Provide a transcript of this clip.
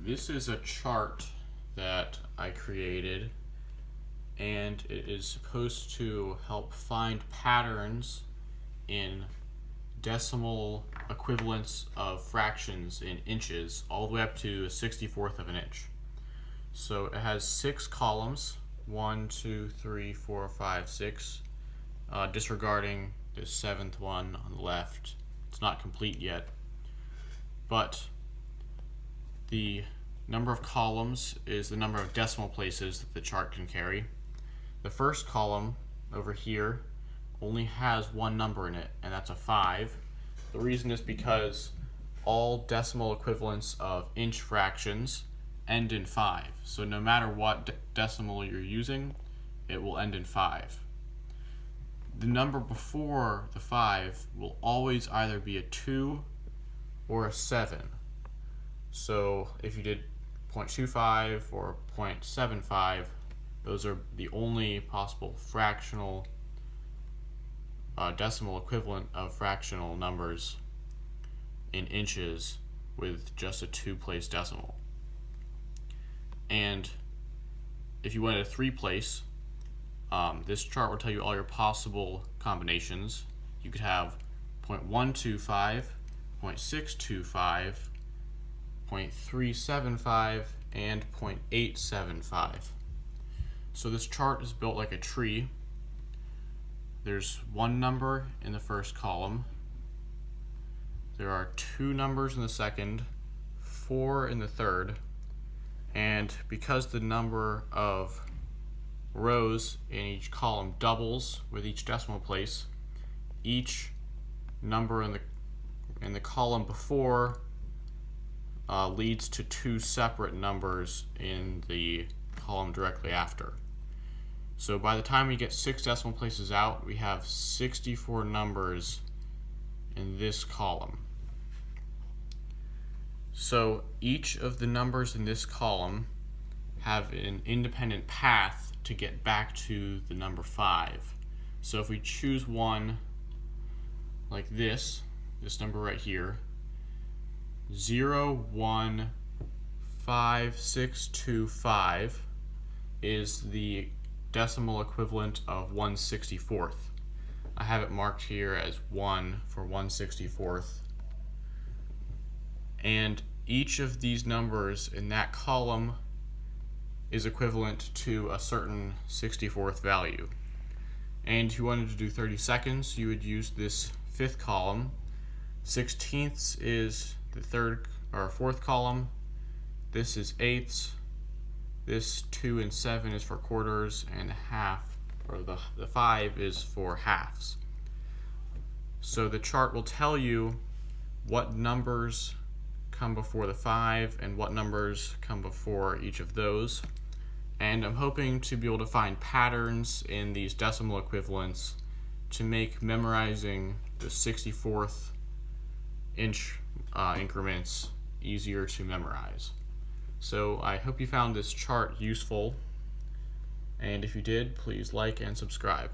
This is a chart that I created, and it is supposed to help find patterns in decimal equivalents of fractions in inches all the way up to a 64th of an inch. So it has 6 columns, 1, 2, 3, 4, 5, 6, disregarding the 7th one on the left. It's not complete yet, but the number of columns is the number of decimal places that the chart can carry. The first column over here only has one number in it, and that's a 5. The reason is because all decimal equivalents of inch fractions end in 5. So no matter what decimal you're using, it will end in 5. The number before the 5 will always either be a 2 or a 7. So if you did 0.25 or 0.75, those are the only possible fractional decimal equivalent of fractional numbers in inches with just a 2-place decimal. And if you went to 3-place, this chart will tell you all your possible combinations. You could have 0.125, 0.625, 0.375, and 0.875. So this chart is built like a tree. There's one number in the first column. There are 2 numbers in the second, 4 in the third, and because the number of rows in each column doubles with each decimal place, each number in the column before leads to 2 separate numbers in the column directly after. So by the time we get 6 decimal places out, we have 64 numbers in this column. So each of the numbers in this column have an independent path to get back to the number 5. So if we choose one like this number right here, 0.15625 is the decimal equivalent of 1/64th. I have it marked here as 1 for 1/64th. And each of these numbers in that column is equivalent to a certain 64th value. And if you wanted to do 30 seconds, you would use this 5th column. 16ths is the 3rd or 4th column. This is 8ths. This 2 and 7 is for quarters, and half, or the 5 is for halves. So the chart will tell you what numbers come before the 5 and what numbers come before each of those. And I'm hoping to be able to find patterns in these decimal equivalents to make memorizing the 64th inch increments easier to memorize. So I hope you found this chart useful, and if you did, please like and subscribe.